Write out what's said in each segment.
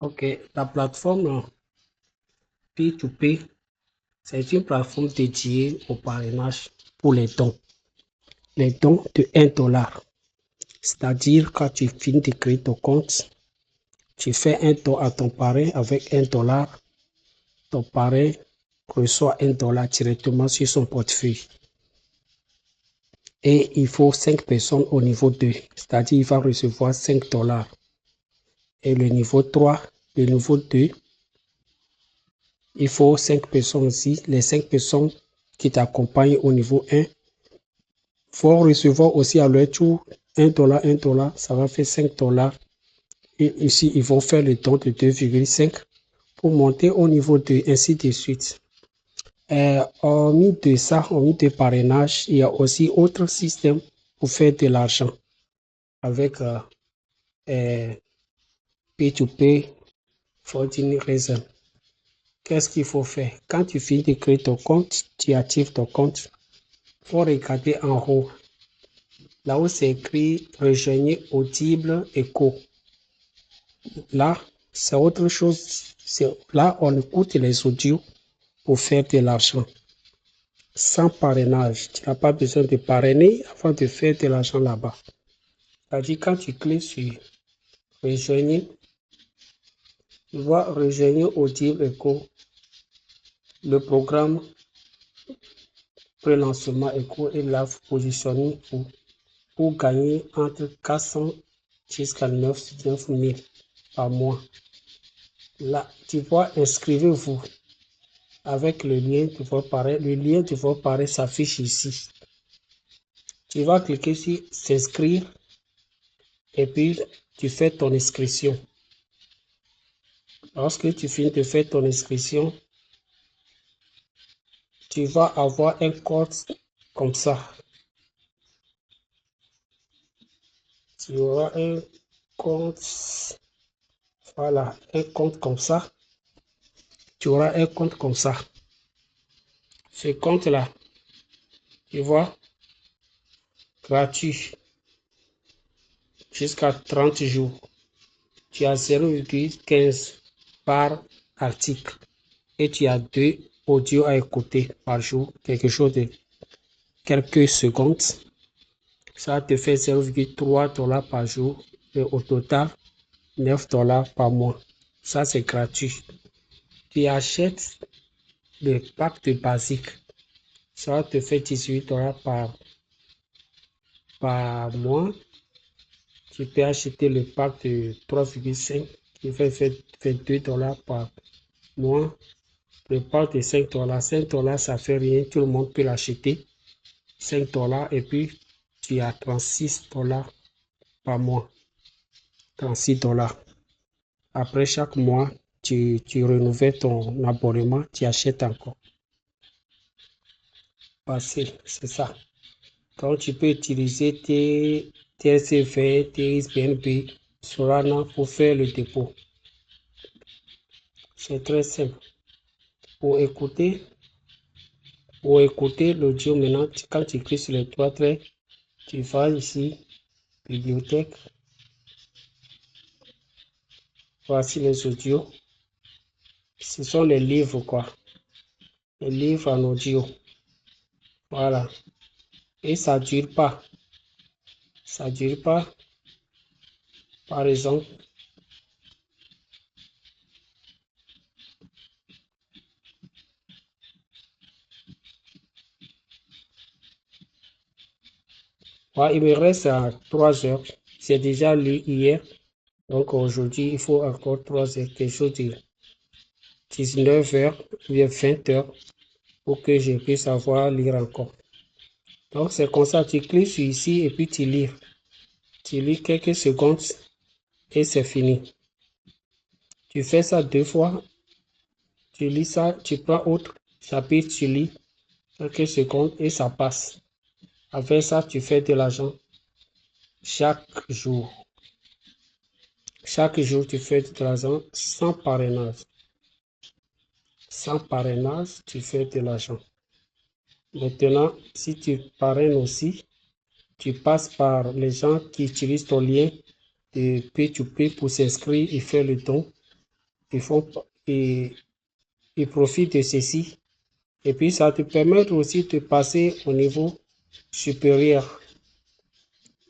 Ok, la plateforme P2P, c'est une plateforme dédiée au parrainage pour les dons. Les dons de 1 $. C'est-à-dire, quand tu finis de créer ton compte, tu fais un don à ton parrain avec 1 $. Ton parrain reçoit 1 $ directement sur son portefeuille. Et il faut 5 personnes au niveau 2, c'est-à-dire il va recevoir 5 $. Et le niveau 3, le niveau 2, il faut 5 personnes aussi. Les 5 personnes qui t'accompagnent au niveau 1 vont recevoir aussi à leur tour 1 $, 1 $, ça va faire 5 $. Et ici, ils vont faire le don de 2,5 pour monter au niveau 2, ainsi de suite. Hormis de ça, hormis de parrainage, il y a aussi autre système pour faire de l'argent avec P2P fundraising. Qu'est-ce qu'il faut faire? Quand tu finis de créer ton compte, tu actives ton compte. Il faut regarder en haut. Là où c'est écrit Rejoignez Audible Echo. Là, c'est autre chose. Là, on écoute les audios pour faire de l'argent. Sans parrainage. Tu n'as pas besoin de parrainer avant de faire de l'argent là-bas. C'est-à-dire, quand tu cliques sur Rejoignez, tu vois Rejoignez Audible Echo. Le programme pré-lancement Echo est là positionné pour gagner entre 400 jusqu'à 9 000 par mois. Là, tu vois, inscrivez-vous avec le lien de votre parrain. Le lien de votre parrain s'affiche ici. Tu vas cliquer sur s'inscrire et puis tu fais ton inscription. Lorsque tu finis de faire ton inscription, tu vas avoir un code comme ça. Tu auras un compte, voilà, un compte comme ça. Tu auras un compte comme ça. Ce compte-là, tu vois, gratuit jusqu'à 30 jours. Tu as 0,15 par article et tu as 2 audios à écouter par jour, quelque chose de quelques secondes. Ça te fait 0,3 $ par jour et au total 9 $ par mois. Ça, c'est gratuit. Tu achètes le pack de basique. Ça te fait 18 $ par mois. Tu peux acheter le pack de 3,5 qui fait 22 $ par mois. Le pack de 5 $. 5 $, ça fait rien. Tout le monde peut l'acheter. 5 $ et puis tu as 36 $ par mois. 36 $. Après chaque mois, tu renouvelles ton abonnement, tu achètes encore. C'est ça. Donc, tu peux utiliser tes TSV, tes SBNB, Solana pour faire le dépôt. C'est très simple. Pour écouter l'audio maintenant, quand tu cliques sur les 3 traits, tu vas ici, bibliothèque. Voici les audios. Ce sont les livres, quoi. Les livres en audio. Voilà. Et ça ne dure pas. Ça ne dure pas. Par exemple, il me reste 3 heures. C'est déjà lu hier. Donc aujourd'hui, il faut encore 3 heures, quelque chose de 19 heures ou 20 heures pour que je puisse lire encore. Donc c'est comme ça, tu cliques sur ici et puis tu lis. Tu lis quelques secondes et c'est fini. Tu fais ça 2 fois. Tu lis ça, tu prends autre chapitre, tu lis quelques secondes et ça passe. Avec ça, tu fais de l'argent chaque jour. Chaque jour, tu fais de l'argent sans parrainage. Sans parrainage, tu fais de l'argent. Maintenant, si tu parraines aussi, tu passes par les gens qui utilisent ton lien de P2P pour s'inscrire et faire le don. ils profitent de ceci. Et puis, ça te permet aussi de passer au niveau supérieur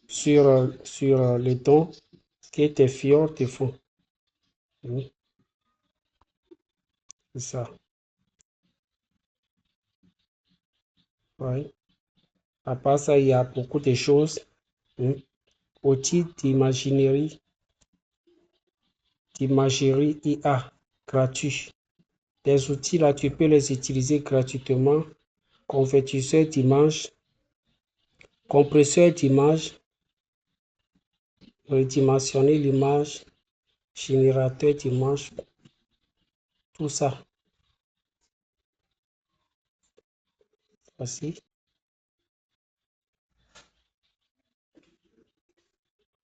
sur les dons que tes filles te font. Oui, c'est ça. Oui. À part ça, il y a beaucoup de choses. Outils d'imagerie IA gratuits. Les outils là, tu peux les utiliser gratuitement. Convertisseur d'images, compresseur d'images, redimensionner l'image, générateur d'images, tout ça. Voici.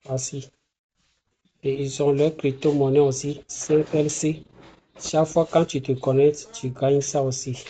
Voici. Et ils ont leur crypto-monnaie aussi, CLC. Chaque fois quand tu te connectes, tu gagnes ça aussi.